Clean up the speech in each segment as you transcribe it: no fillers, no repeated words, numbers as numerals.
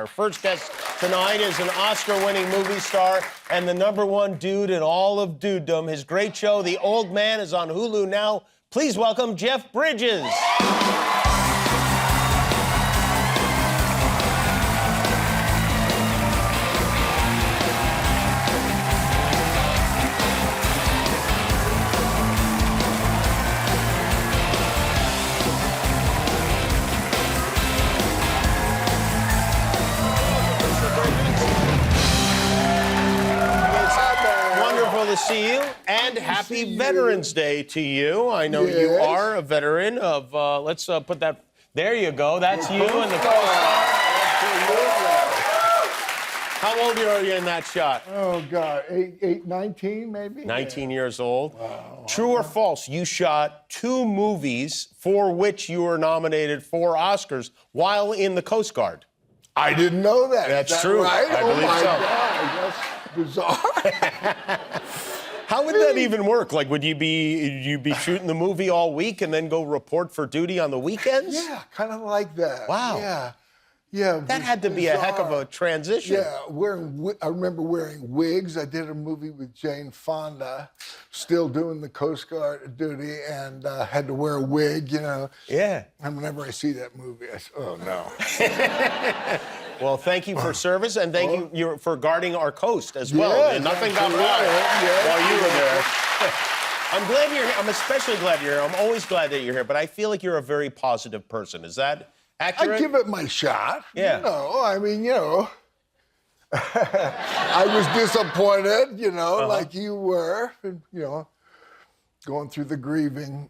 Our first guest tonight is an Oscar-winning movie star and the #1 dude in all of dudedom. His great show, The Old Man, is on Hulu now. Please welcome Jeff Bridges. To see you, and happy Veterans Day to you. I know you are a veteran of, let's put that, there you go, that's you and the Coast Guard. How old are you in that shot? Oh, God, 19 maybe? 19 years old. Wow. True or false, you shot 2 movies for which you were nominated for Oscars while in the Coast Guard. I didn't know that. That's true. Right? I believe so. God, that's bizarre. How would that even work? Like, would you be shooting the movie all week and then go report for duty on the weekends? Yeah, kind of like that. Wow. Yeah. That had to be a heck of a transition. Yeah, I remember wearing wigs. I did a movie with Jane Fonda, still doing the Coast Guard duty, and had to wear a wig, you know. Yeah. And whenever I see that movie, I say, oh, no. Well, thank you for service, and thank you for guarding our coast as well. Yeah, and nothing got by while you were there. I'm especially glad you're here. I'm always glad that you're here, but I feel like you're a very positive person. Is that accurate? I give it my shot. Yeah. You know, I mean, you know, I was disappointed, you know, like you were, you know, going through the grieving,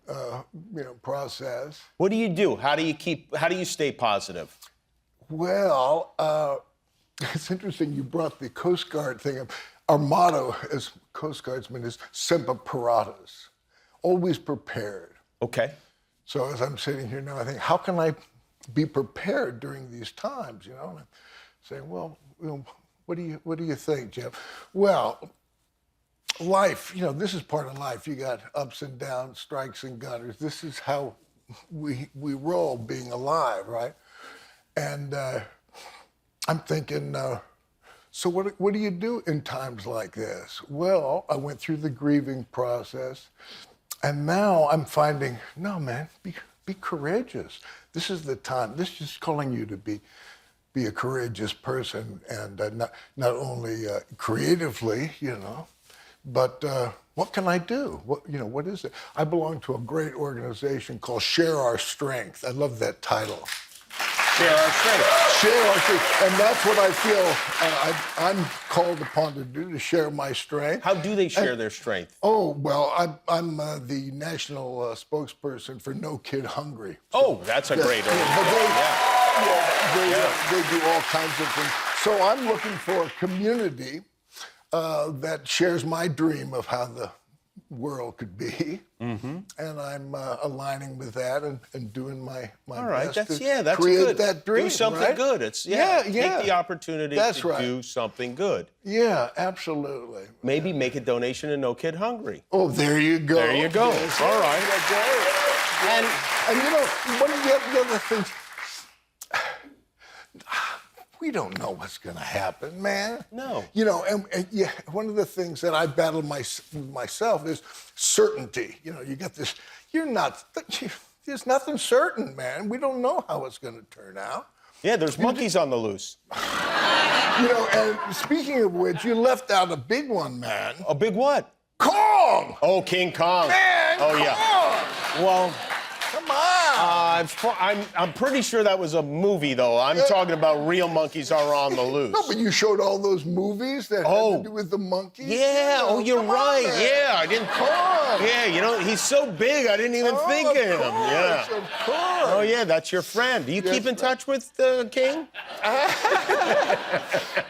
process. What do you do? How do you stay positive? Well, it's interesting you brought the Coast Guard thing up. Our motto as Coast Guardsmen is Semper Paratus, always prepared. Okay. So as I'm sitting here now, I think, how can I be prepared during these times, you know? And I'm saying, well, you know, what do you think, Jeff? Well, life, you know, this is part of life. You got ups and downs, strikes and gutters. This is how we roll being alive, right? And I'm thinking, so what do you do in times like this? Well, I went through the grieving process, and now I'm finding, no, man, be courageous. This is the time. This is just calling you to be a courageous person, and not only creatively, you know, but what can I do? What is it? I belong to a great organization called Share Our Strength. I love that title. Share our strength. Share our strength. And that's what I feel I'm called upon to do, to share my strength. How do they share their strength? Oh, well, I'm the national spokesperson for No Kid Hungry. Oh, that's a great organization. They do all kinds of things. So I'm looking for a community that shares my dream of how the world could be, and I'm aligning with that and doing my best to create that dream. Do something right? good. Take the opportunity to do something good. Yeah, absolutely. Maybe make a donation to No Kid Hungry. Oh, there you go. There you go. Yes, all right. And you know, one of the other things, we don't know what's going to happen, man. No. You know, and one of the things that I battle myself is certainty. You know, you got this, there's nothing certain, man. We don't know how it's going to turn out. Yeah, there's monkeys on the loose. You know, and speaking of which, you left out a big one, man. A big what? Kong! Oh, King Kong. Man, oh, Kong! Yeah. Well, come on. I'm pretty sure that was a movie, though. I'm talking about real monkeys are on the loose. No, but you showed all those movies that had to do with the monkeys. Yeah. Oh, you're right. Yeah, I didn't. Yeah, you know, he's so big, I didn't even think of him. Yeah. Of course. Oh, yeah, that's your friend. Do you keep in touch with King?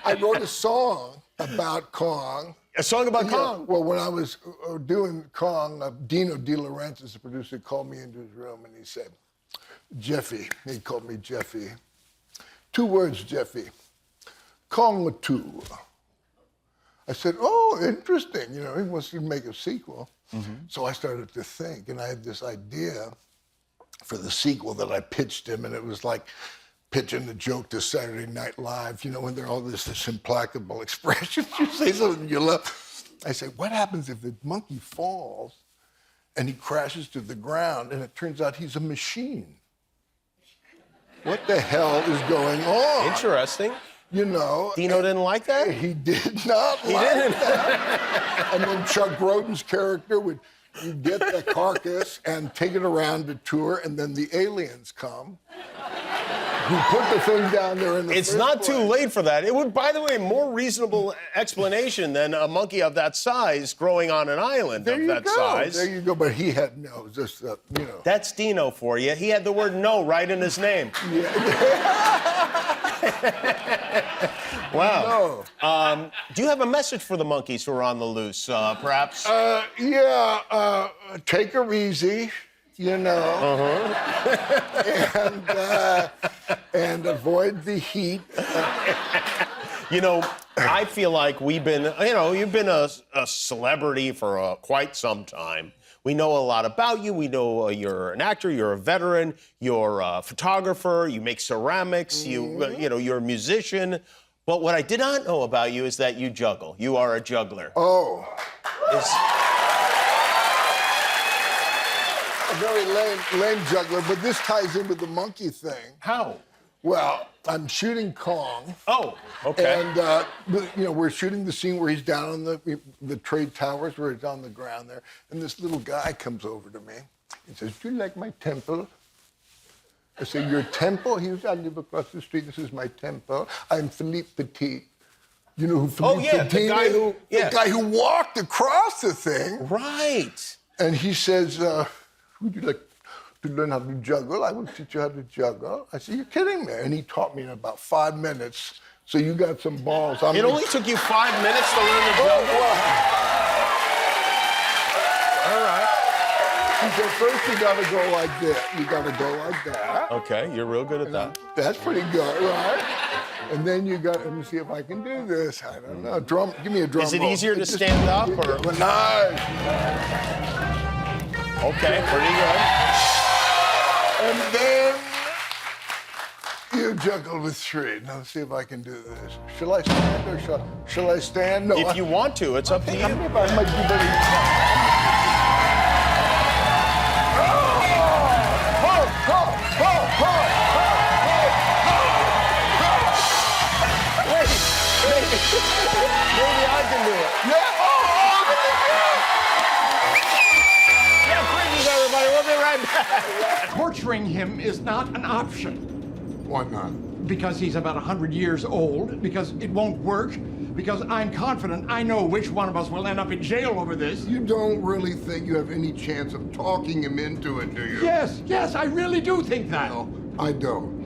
I wrote a song about Kong. A song about Kong? Well, when I was doing Kong, Dino De Laurentiis, the producer, called me into his room and he said, Jeffy, he called me Jeffy. 2 words, Jeffy. Kong 2. I said, oh, interesting. You know, he wants to make a sequel. Mm-hmm. So I started to think, and I had this idea for the sequel that I pitched him, and it was like pitching the joke to Saturday Night Live, you know, when they're all this implacable expression. You say something you love. I say, what happens if the monkey falls and he crashes to the ground and it turns out he's a machine? What the hell is going on? Interesting. You know. Dino didn't like that? He did not like that. And then Chuck Grodin's character would get the carcass and take it around to tour, and then the aliens come. Who put the thing down there in the It's first not place. too late for that. It would, by the way, more reasonable explanation than a monkey of that size growing on an island There of you that go. size. There you go. But he had no, just you know. That's Dino for you. He had the word no right in his name. Wow. No. Do you have a message for the monkeys who are on the loose, perhaps? Take her easy, you know. And avoid the heat. You know, I feel like we've been, you know, you've been a celebrity for quite some time. We know a lot about you. We know you're an actor, you're a veteran, you're a photographer, you make ceramics, you know, you're a musician. But what I did not know about you is that you juggle. You are a juggler. Oh. A very lame juggler, but this ties in with the monkey thing. How? Well, I'm shooting Kong. Oh, okay. And, you know, we're shooting the scene where he's down on the trade towers, where he's on the ground there. And this little guy comes over to me and says, do you like my temple? I say, your temple? He goes, I live across the street. This is my temple. I'm Philippe Petit. You know who Philippe Petit is? The guy who walked across the thing. Right. And he says, would you like to learn how to juggle? I will teach you how to juggle. I said, you're kidding me. And he taught me in about 5 minutes. So you got some balls. It only took you 5 minutes to learn to juggle? All right. He said, first you got to go like this. You got to go like that. Okay, you're real good at that. That's pretty good, right? And then you got, let me see if I can do this. I don't know. Drum, give me a drum. Is it roll. easier to stand up or? Nice. Okay, pretty good. And then you juggle with three. Now let's see if I can do this. Shall I stand or shall I stand? No. If you want to, it's up to you. I might be better. Maybe I can do it. Yeah. Yeah, Bridges, everybody. We'll be right back. Torturing him is not an option. Why not? Because he's about 100 years old, because it won't work, because I'm confident I know which one of us will end up in jail over this. You don't really think you have any chance of talking him into it, do you? Yes, I really do think that. No, I don't.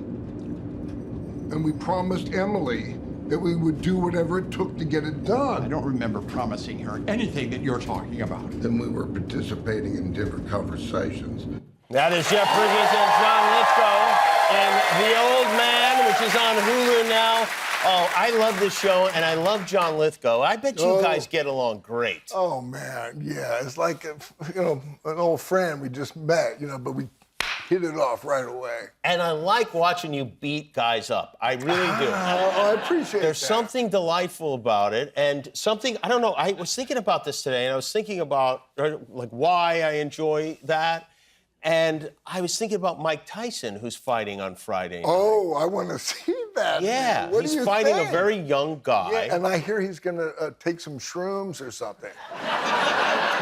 And we promised Emily that we would do whatever it took to get it I done. don't remember promising her anything that you're talking about. Then we were participating in different conversations. That is Jeff Bridges and John Lithgow in The Old Man, which is on Hulu now. Oh, I love this show, and I love John Lithgow. I bet you guys get along great. Oh, man, yeah. It's like, you know, an old friend we just met, you know, but we hit it off right away. And I like watching you beat guys up. I really do. I appreciate There's that. something delightful about it, and something, I don't know, I was thinking about this today, and I was thinking about, like, why I enjoy that. And I was thinking about Mike Tyson, who's fighting on Friday night. Oh, I want to see that. Yeah, man. What he's do you fighting think? a very young guy. Yeah, and I hear he's going to take some shrooms or something.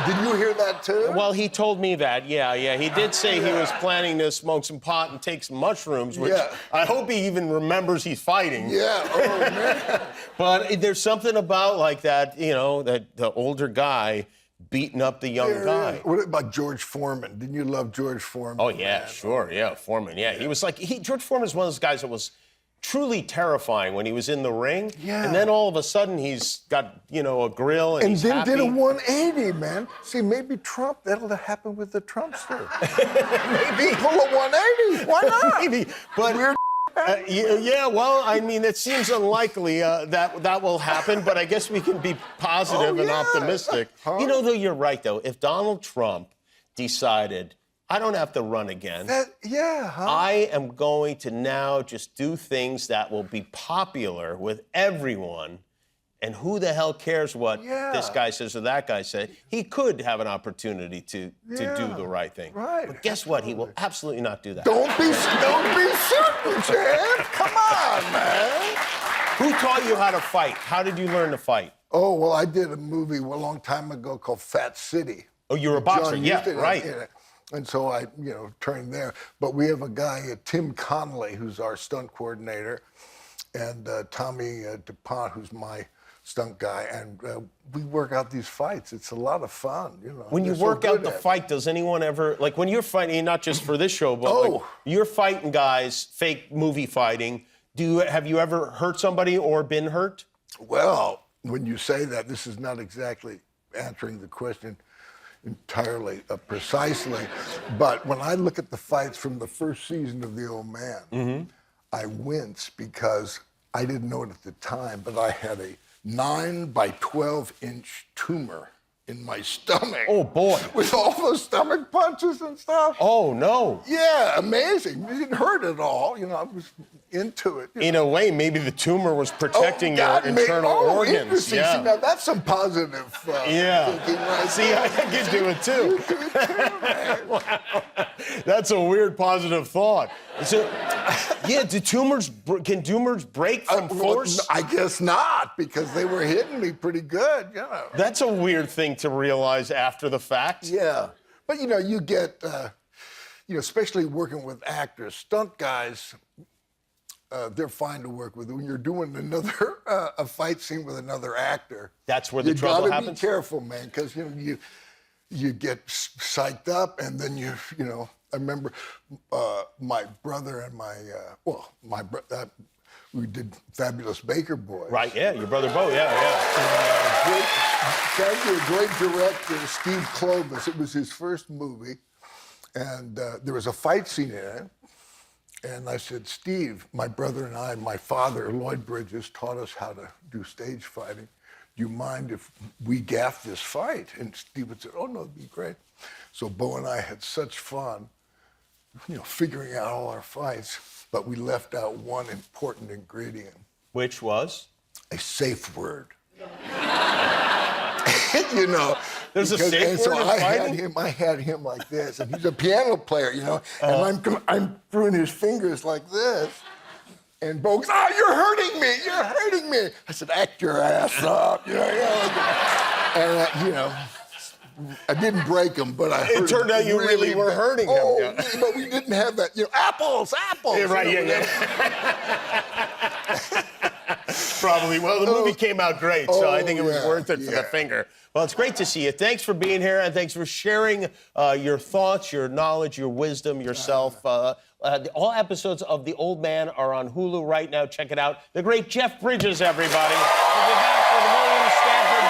Did you hear that, too? Well, he told me that, yeah. He did say he was planning to smoke some pot and take some mushrooms, which I hope he even remembers he's fighting. Yeah, oh, man. But there's something about, like, that, you know, that the older guy beating up the young guy. What about George Foreman? Didn't you love George Foreman? Oh, yeah, man? sure, yeah, Foreman, yeah. He was like, George Foreman is one of those guys that was truly terrifying when he was in the ring. Yeah. And then all of a sudden he's got, you know, a grill and he's then happy. did a 180, man. See, maybe Trump, that'll happen with the Trumpster. Maybe pull a 180. Why not? Maybe, but Weird. yeah, well, I mean, it seems unlikely that will happen, but I guess we can be positive and optimistic. You know, though, you're right, though. If Donald Trump decided I don't have to run again. Yeah, huh? I am going to now just do things that will be popular with everyone. And who the hell cares what this guy says or that guy says? He could have an opportunity to do the right thing. Right. But guess what? He will absolutely not do that. Don't be certain, Chad. Come on, man. Who taught you how to fight? How did you learn to fight? Oh, well, I did a movie a long time ago called Fat City. Oh, you were a boxer, John yeah, Lithgow right. in it. And so I, turned there. But we have a guy, Tim Connolly, who's our stunt coordinator, and Tommy DuPont, who's my stunt guy, and we work out these fights. It's a lot of fun, When you work out the fight, does anyone ever, like when you're fighting, not just for this show, but like, you're fighting guys, fake movie fighting, have you ever hurt somebody or been hurt? Well, when you say that, this is not exactly answering the question entirely precisely, but when I look at the fights from the first season of The Old Man, I wince because I didn't know it at the time, but I had a 9 by 12-inch tumor in my stomach. Oh, boy. With all those stomach punches and stuff. Oh, no. Yeah, amazing. It didn't hurt at all. I was into it. In a way, maybe the tumor was protecting your internal organs. Interesting. Yeah. See, now that's some positive thinking right See, there. I can do it too. You do it too, man. Wow. That's a weird positive thought. So, yeah, can tumors break from force? I guess not, because they were hitting me pretty good, That's a weird thing to realize after the fact. Yeah. But, you get, especially working with actors, stunt guys, they're fine to work with. When you're doing a fight scene with another actor, that's where the trouble happens. You gotta be careful, man, because you get psyched up, and then I remember my brother and we did Fabulous Baker Boys. Right, yeah, your brother Bo, yeah. Thank you, a great director, Steve Klovis. It was his first movie, and there was a fight scene in it. And I said, Steve, my brother and I, my father, Lloyd Bridges, taught us how to do stage fighting. Do you mind if we gaff this fight? And Steve would say, oh, no, it'd be great. So Bo and I had such fun, figuring out all our fights, but we left out one important ingredient. Which was? A safe word. There's a safe word in fighting? I had him like this, and he's a piano player, and I'm throwing his fingers like this, and Bo goes, you're hurting me. I said, act your ass up, and I didn't break him, but I hurt him. It turned out you really were hurting him. Oh, but we didn't have that, apples. Yeah, right, yeah. Probably. Well, the movie came out great, so I think it was worth it for the finger. Well, it's great to see you. Thanks for being here, and thanks for sharing your thoughts, your knowledge, your wisdom, yourself. All episodes of The Old Man are on Hulu right now. Check it out. The great Jeff Bridges, everybody. We'll be back with William Stanford.